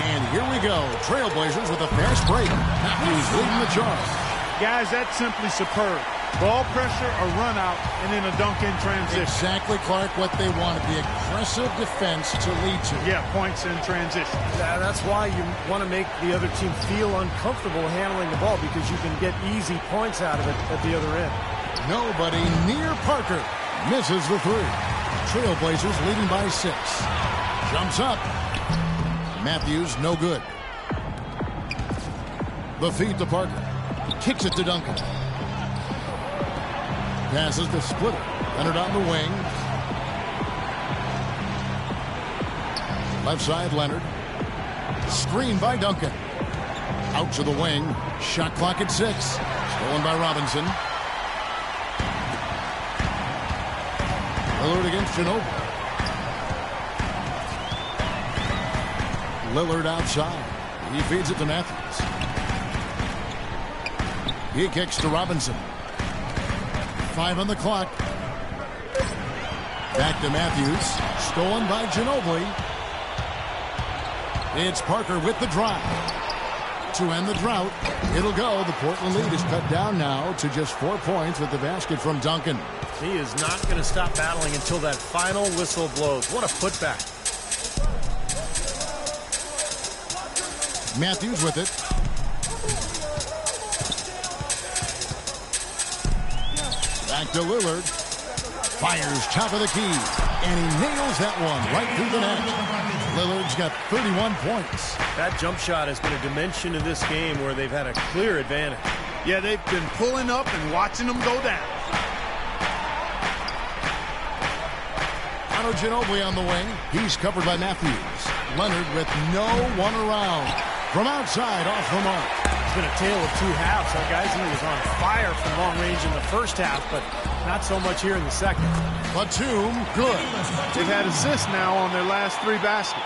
And here we go. Trailblazers with a fast break. Matthews leading the charge. Guys, that's simply superb. Ball pressure, a run out, and then a dunk in transition. Exactly, Clark, what they wanted. The aggressive defense to lead to. Yeah, points in transition. Yeah, that's why you want to make the other team feel uncomfortable handling the ball, because you can get easy points out of it at the other end. Nobody near Parker. Misses the 3. Trailblazers leading by 6. Jumps up. Matthews, no good. The feed to Parker. Kicks it to Duncan. Passes the splitter. Leonard on the wing. Left side, Leonard. Screen by Duncan. Out to the wing. Shot clock at 6. Stolen by Robinson. Lillard against Ginobili. Lillard outside. He feeds it to Matthews. He kicks to Robinson. 5 on the clock. Back to Matthews. Stolen by Ginobili. It's Parker with the drive. To end the drought, it'll go. The Portland lead is cut down now to just 4 points with the basket from Duncan. He is not going to stop battling until that final whistle blows. What a putback. Matthews with it. Back to Lillard. Fires top of the key. And he nails that one right through the net. Lillard's got 31 points. That jump shot has been a dimension of this game where they've had a clear advantage. Yeah, they've been pulling up and watching them go down. Manu Ginobili on the wing. He's covered by Matthews. Leonard with no one around. From outside, off the mark. It's been a tale of two halves. That guy's was on fire from long range in the first half, but not so much here in the second. Batum, good. They've had assists now on their last 3 baskets.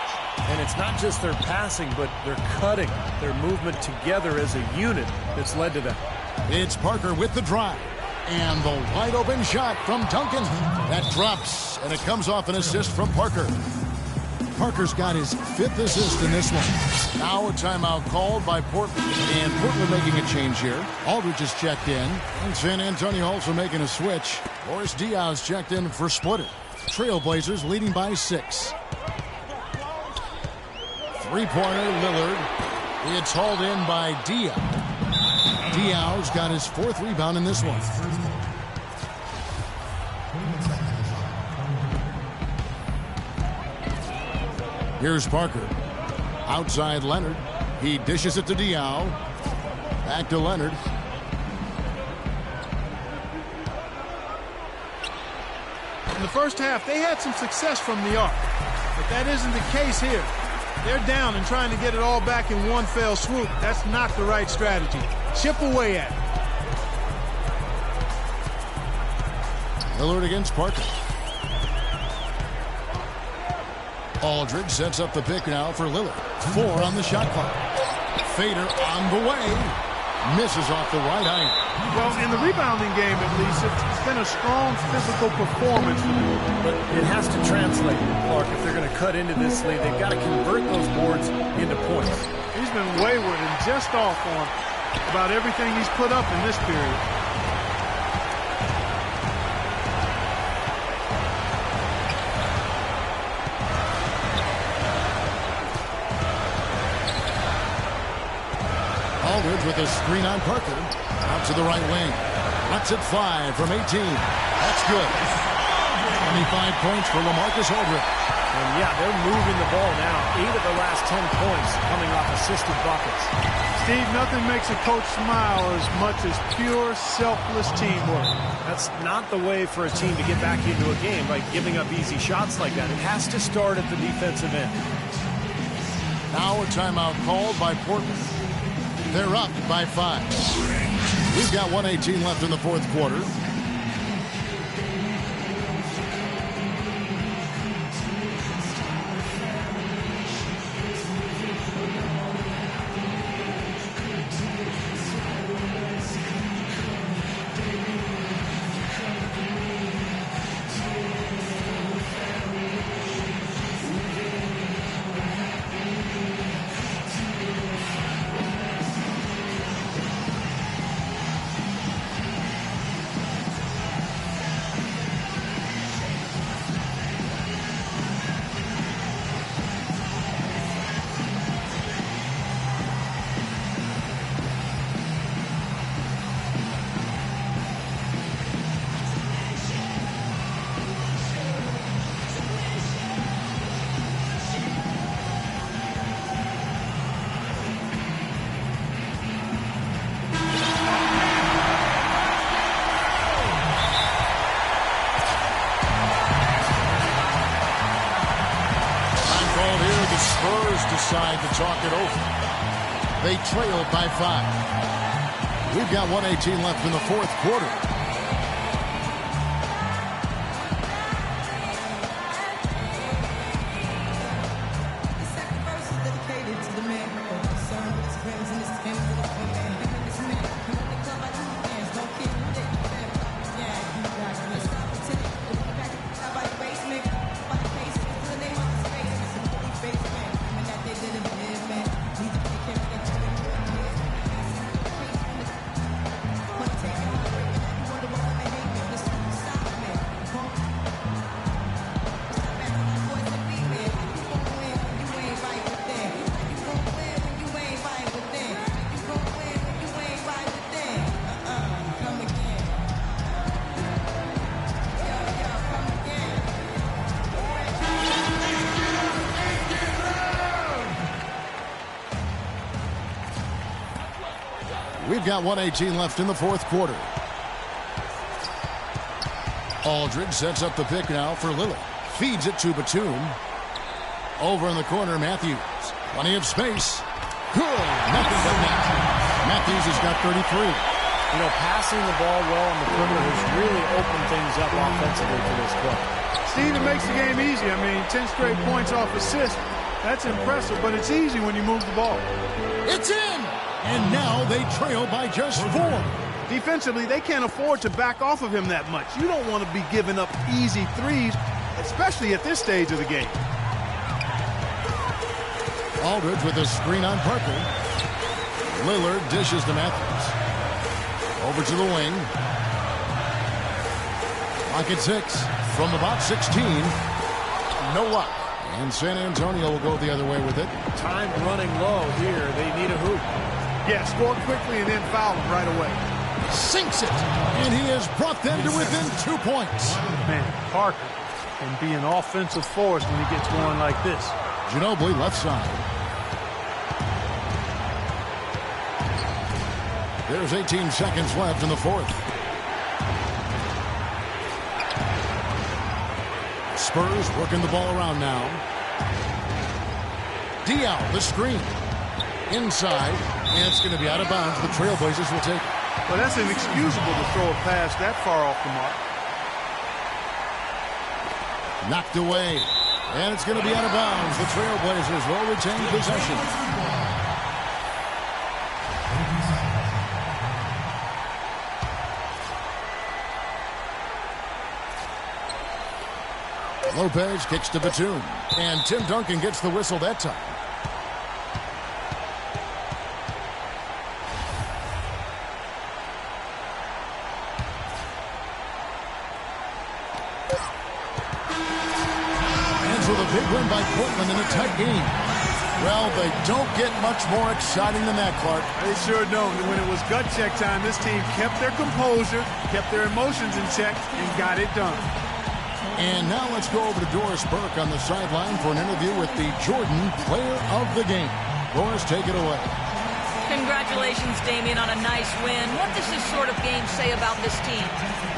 And it's not just their passing, but their cutting, their movement together as a unit that's led to that. It's Parker with the drive. And the wide open shot from Duncan. That drops, and it comes off an assist from Parker. Parker's got his 5th assist in this one. Now a timeout called by Portland. And Portland making a change here. Aldridge is checked in. And San Antonio also making a switch. Boris Diaz checked in for Splitter. Trailblazers leading by 6. Three-pointer, Lillard. It's hauled in by Diaz. Diaz got his 4th rebound in this one. Here's Parker. Outside Leonard. He dishes it to Diaw. Back to Leonard. In the first half, they had some success from the arc. But that isn't the case here. They're down and trying to get it all back in one fell swoop. That's not the right strategy. Chip away at it. Lillard against Parker. Aldridge sets up the pick now for Lillard. 4 on the shot clock. Fader on the way. Misses off the right eye. Well, in the rebounding game, at least, it's been a strong physical performance for them. But it has to translate, Clark. If they're going to cut into this lead, they've got to convert those boards into points. He's been wayward and just off on about everything he's put up in this period. Aldridge with a screen on Parker. Out to the right wing. Lets it fly from 18. That's good. 25 points for LaMarcus Aldridge. And yeah, they're moving the ball now. 8 of the last 10 points coming off assisted buckets. Steve, nothing makes a coach smile as much as pure, selfless teamwork. That's not the way for a team to get back into a game by giving up easy shots like that. It has to start at the defensive end. Now a timeout called by Portland. They're up by 5. We've got 1:18 left in the 4th quarter. Decide to talk it over. They trail by 5. We've got 1:18 left in the 4th quarter. We've got 1:18 left in the fourth quarter. Aldridge sets up the pick now for Lillard. Feeds it to Batum. Over in the corner, Matthews. Plenty of space. Good. Nothing but net. Matthews has got 33. You know, passing the ball well on the perimeter has really opened things up offensively for this club. Steve, it makes the game easy. I mean, 10 straight points off assist. That's impressive, but it's easy when you move the ball. It's in! And now they trail by just 4. Defensively, they can't afford to back off of him that much. You don't want to be giving up easy threes, especially at this stage of the game. Aldridge with a screen on Parker. Lillard dishes to Matthews. Over to the wing. Clock at 6. From about 16. No luck. And San Antonio will go the other way with it. Time running low here. They need a hoop. Yeah, score quickly and then foul him right away. Sinks it. And he has brought them to within 2 points. Man, Parker can be an offensive force when he gets going like this. Ginobili left side. There's 18 seconds left in the fourth. Spurs working the ball around now. Diaw, the screen. Inside, and it's going to be out of bounds. The Trailblazers will take it. Well, that's inexcusable to throw a pass that far off the mark. Knocked away, and it's going to be out of bounds. The Trailblazers will retain possession. Lopez kicks to Batum, and Tim Duncan gets the whistle that time. Ends with a big win by Portland in a tight game. Well, they don't get much more exciting than that, Clark. They sure don't. When it was gut check time, this team kept their composure, kept their emotions in check, and got it done. And now let's go over to Doris Burke on the sideline for an interview with the Jordan Player of the Game. Doris, take it away. Congratulations, Damian, on a nice win. What does this sort of game say about this team?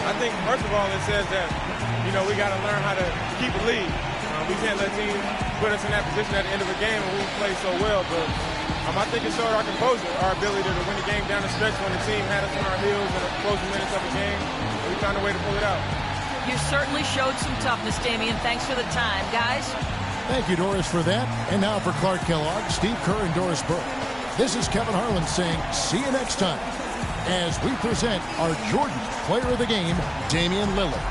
I think, first of all, it says that, we got to learn how to keep a lead. We can't let teams put us in that position at the end of a game when we play so well. But I think it showed our composure, our ability to win the game down the stretch when the team had us on our heels in the closing minutes of the game. We found a way to pull it out. You certainly showed some toughness, Damian. Thanks for the time. Guys? Thank you, Doris, for that. And now for Clark Kellogg, Steve Kerr, and Doris Burke. This is Kevin Harlan saying see you next time as we present our Jordan Player of the Game, Damian Lillard.